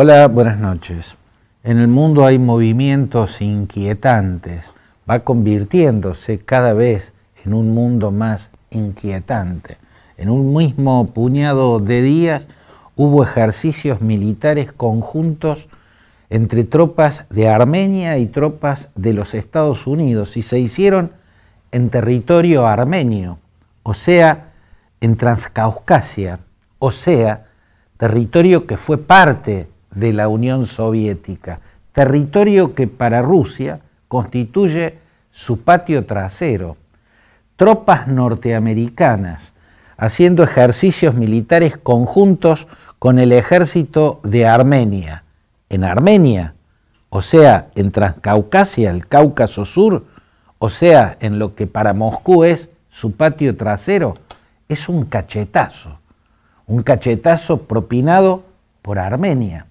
Hola, buenas noches. En el mundo hay movimientos inquietantes, va convirtiéndose cada vez en un mundo más inquietante. En un mismo puñado de días hubo ejercicios militares conjuntos entre tropas de Armenia y tropas de los Estados Unidos y se hicieron en territorio armenio, o sea, en Transcaucasia, o sea, territorio que fue parte de la Unión Soviética, territorio que para Rusia constituye su patio trasero. Tropas norteamericanas haciendo ejercicios militares conjuntos con el ejército de Armenia. En Armenia, o sea, en Transcaucasia, el Cáucaso Sur, o sea, en lo que para Moscú es su patio trasero, es un cachetazo propinado por Armenia.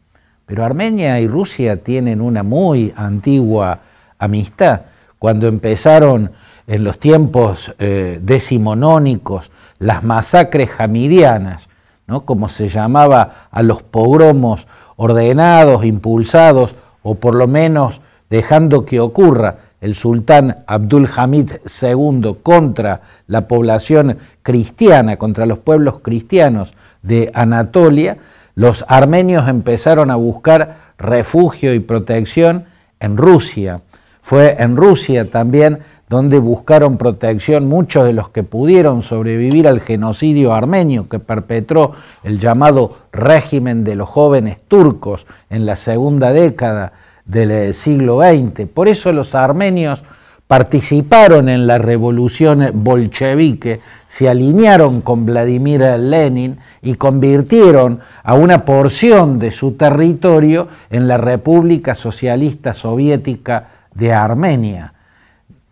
Pero Armenia y Rusia tienen una muy antigua amistad. Cuando empezaron en los tiempos decimonónicos las masacres hamidianas, ¿no?, como se llamaba a los pogromos ordenados, impulsados o por lo menos dejando que ocurra el sultán Abdul Hamid II contra la población cristiana, contra los pueblos cristianos de Anatolia, los armenios empezaron a buscar refugio y protección en Rusia. Fue en Rusia también donde buscaron protección muchos de los que pudieron sobrevivir al genocidio armenio que perpetró el llamado régimen de los jóvenes turcos en la segunda década del siglo XX. Por eso los armenios participaron en la revolución bolchevique, se alinearon con Vladimir Lenin y convirtieron a una porción de su territorio en la República Socialista Soviética de Armenia.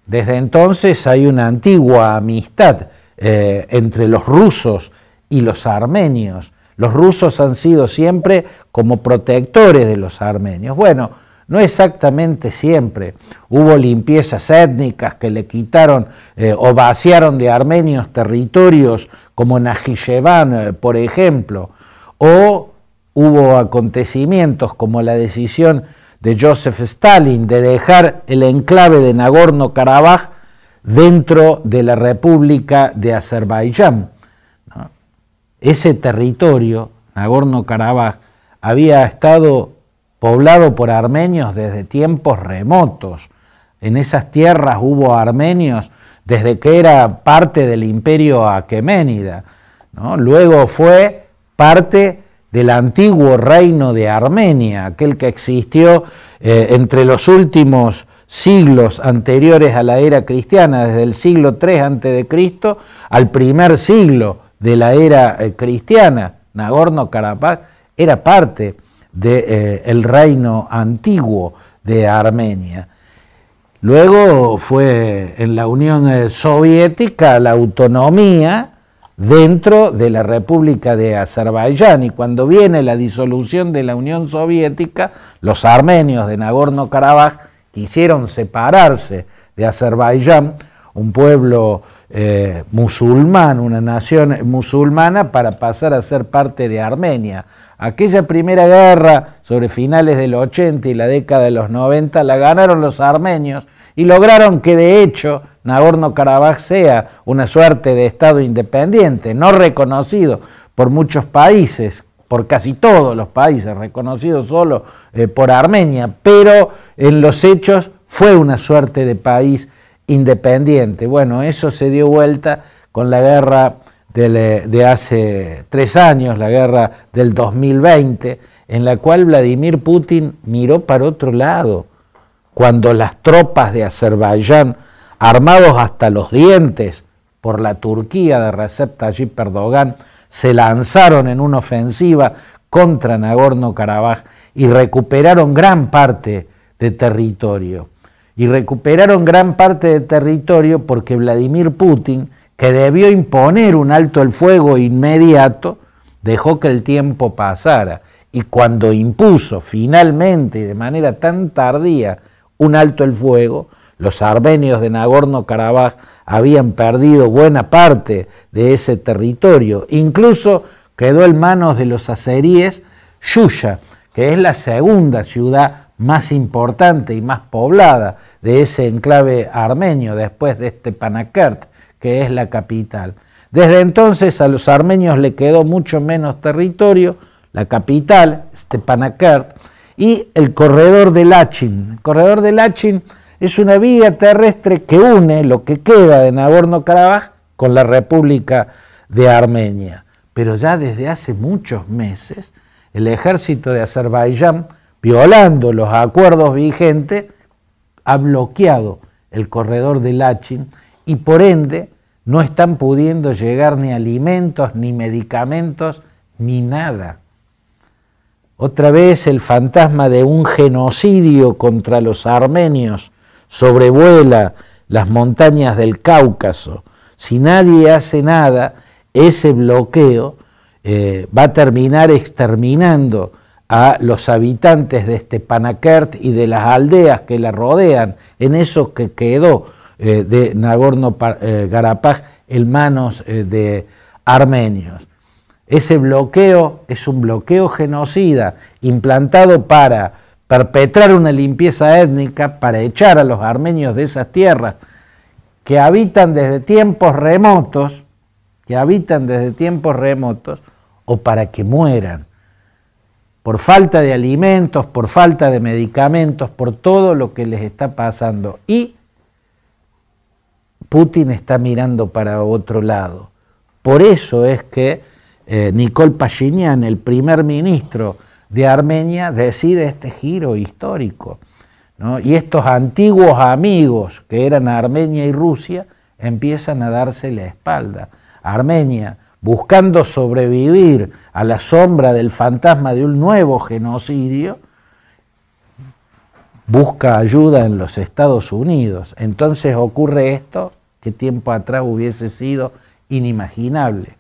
Desde entonces hay una antigua amistad entre los rusos y los armenios. Los rusos han sido siempre como protectores de los armenios. Bueno, no exactamente siempre. Hubo limpiezas étnicas que le quitaron o vaciaron de armenios territorios como Najicheván, por ejemplo, o hubo acontecimientos como la decisión de Joseph Stalin de dejar el enclave de Nagorno-Karabaj dentro de la República de Azerbaiyán, ¿no? Ese territorio, Nagorno-Karabaj, había estado poblado por armenios desde tiempos remotos. En esas tierras hubo armenios desde que era parte del imperio aqueménida, ¿no? Luego fue parte del antiguo reino de Armenia, aquel que existió entre los últimos siglos anteriores a la era cristiana, desde el siglo III a.C. al primer siglo de la era cristiana. Nagorno-Karabaj era parte del reino antiguo de Armenia. Luego fue en la Unión Soviética la autonomía dentro de la República de Azerbaiyán, y cuando viene la disolución de la Unión Soviética, los armenios de Nagorno-Karabaj quisieron separarse de Azerbaiyán, un pueblo musulmán, una nación musulmana, para pasar a ser parte de Armenia. Aquella primera guerra sobre finales del 80 y la década de los 90 la ganaron los armenios y lograron que de hecho Nagorno-Karabaj sea una suerte de Estado independiente, no reconocido por muchos países, por casi todos los países, reconocido solo por Armenia, pero en los hechos fue una suerte de país independiente. Bueno, eso se dio vuelta con la guerra de hace 3 años, la guerra del 2020, en la cual Vladimir Putin miró para otro lado, cuando las tropas de Azerbaiyán, armados hasta los dientes por la Turquía de Recep Tayyip Erdogan, se lanzaron en una ofensiva contra Nagorno-Karabaj y recuperaron gran parte de territorio. Y recuperaron gran parte de territorio porque Vladimir Putin, que debió imponer un alto el fuego inmediato, dejó que el tiempo pasara. Y cuando impuso finalmente y de manera tan tardía un alto el fuego, los armenios de Nagorno-Karabaj habían perdido buena parte de ese territorio. Incluso quedó en manos de los azeríes Shusha, que es la segunda ciudad más importante y más poblada de ese enclave armenio después de Stepanakert, que es la capital. Desde entonces a los armenios le quedó mucho menos territorio, la capital, Stepanakert, y el corredor de Lachin. El corredor de Lachin es una vía terrestre que une lo que queda de Nagorno-Karabaj con la República de Armenia. Pero ya desde hace muchos meses el ejército de Azerbaiyán, violando los acuerdos vigentes, ha bloqueado el corredor de Lachin y por ende no están pudiendo llegar ni alimentos, ni medicamentos, ni nada. Otra vez el fantasma de un genocidio contra los armenios sobrevuela las montañas del Cáucaso. Si nadie hace nada, ese bloqueo va a terminar exterminando a los habitantes de Stepanakert y de las aldeas que la rodean, en eso que quedó de Nagorno-Karabaj en manos de armenios. Ese bloqueo es un bloqueo genocida implantado para perpetrar una limpieza étnica, para echar a los armenios de esas tierras que habitan desde tiempos remotos, o para que mueran por falta de alimentos, por falta de medicamentos, por todo lo que les está pasando. Y Putin está mirando para otro lado. Por eso es que Nikol Pashinyan, el primer ministro de Armenia, decide este giro histórico, ¿no? Y estos antiguos amigos que eran Armenia y Rusia empiezan a darse la espalda. Armenia, buscando sobrevivir a la sombra del fantasma de un nuevo genocidio, busca ayuda en los Estados Unidos. Entonces ocurre esto que tiempo atrás hubiese sido inimaginable.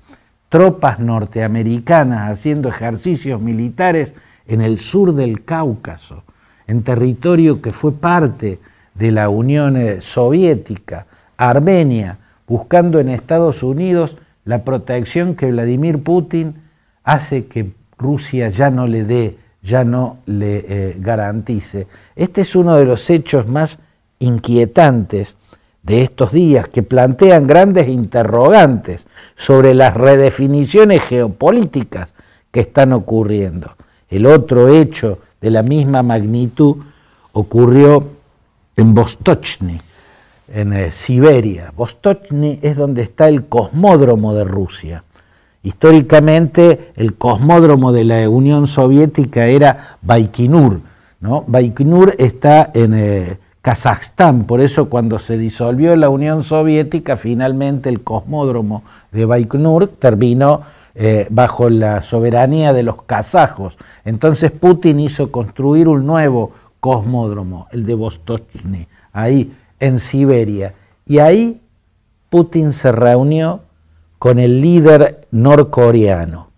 Tropas norteamericanas haciendo ejercicios militares en el sur del Cáucaso, en territorio que fue parte de la Unión Soviética. Armenia, buscando en Estados Unidos la protección que Vladimir Putin hace que Rusia ya no le garantice. Este es uno de los hechos más inquietantes de estos días, que plantean grandes interrogantes sobre las redefiniciones geopolíticas que están ocurriendo. El otro hecho de la misma magnitud ocurrió en Vostochny, en Siberia. Vostochny es donde está el cosmódromo de Rusia. Históricamente el cosmódromo de la Unión Soviética era Baikonur, ¿no? Baikonur está en Kazajstán, por eso cuando se disolvió la Unión Soviética, finalmente el cosmódromo de Baikonur terminó bajo la soberanía de los kazajos. Entonces Putin hizo construir un nuevo cosmódromo, el de Vostochny, ahí en Siberia. Y ahí Putin se reunió con el líder norcoreano.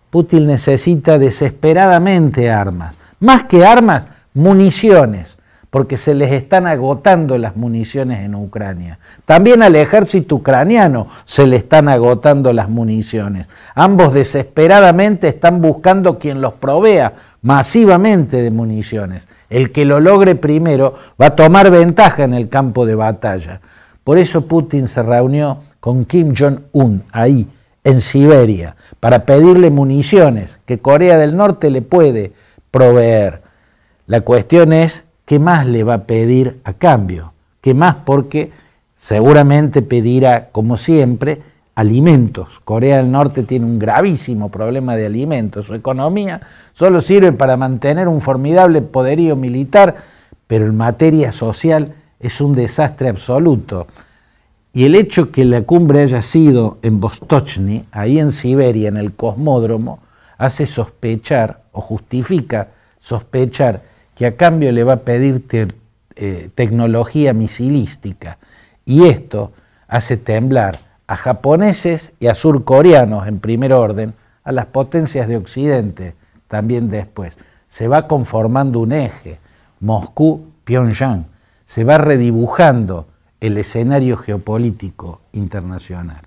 Putin necesita desesperadamente armas, más que armas, municiones, porque se les están agotando las municiones en Ucrania. También al ejército ucraniano se le están agotando las municiones. Ambos desesperadamente están buscando quien los provea masivamente de municiones. El que lo logre primero va a tomar ventaja en el campo de batalla. Por eso Putin se reunió con Kim Jong-un ahí, en Siberia, para pedirle municiones que Corea del Norte le puede proveer. La cuestión es, ¿qué más le va a pedir a cambio? ¿Qué más? Porque seguramente pedirá, como siempre, alimentos. Corea del Norte tiene un gravísimo problema de alimentos. Su economía solo sirve para mantener un formidable poderío militar, pero en materia social es un desastre absoluto. Y el hecho que la cumbre haya sido en Vostochny, ahí en Siberia, en el cosmódromo, hace sospechar, o justifica sospechar, que a cambio le va a pedir tecnología misilística. Y esto hace temblar a japoneses y a surcoreanos en primer orden, a las potencias de Occidente también después. Se va conformando un eje, Moscú-Pyongyang, se va redibujando el escenario geopolítico internacional.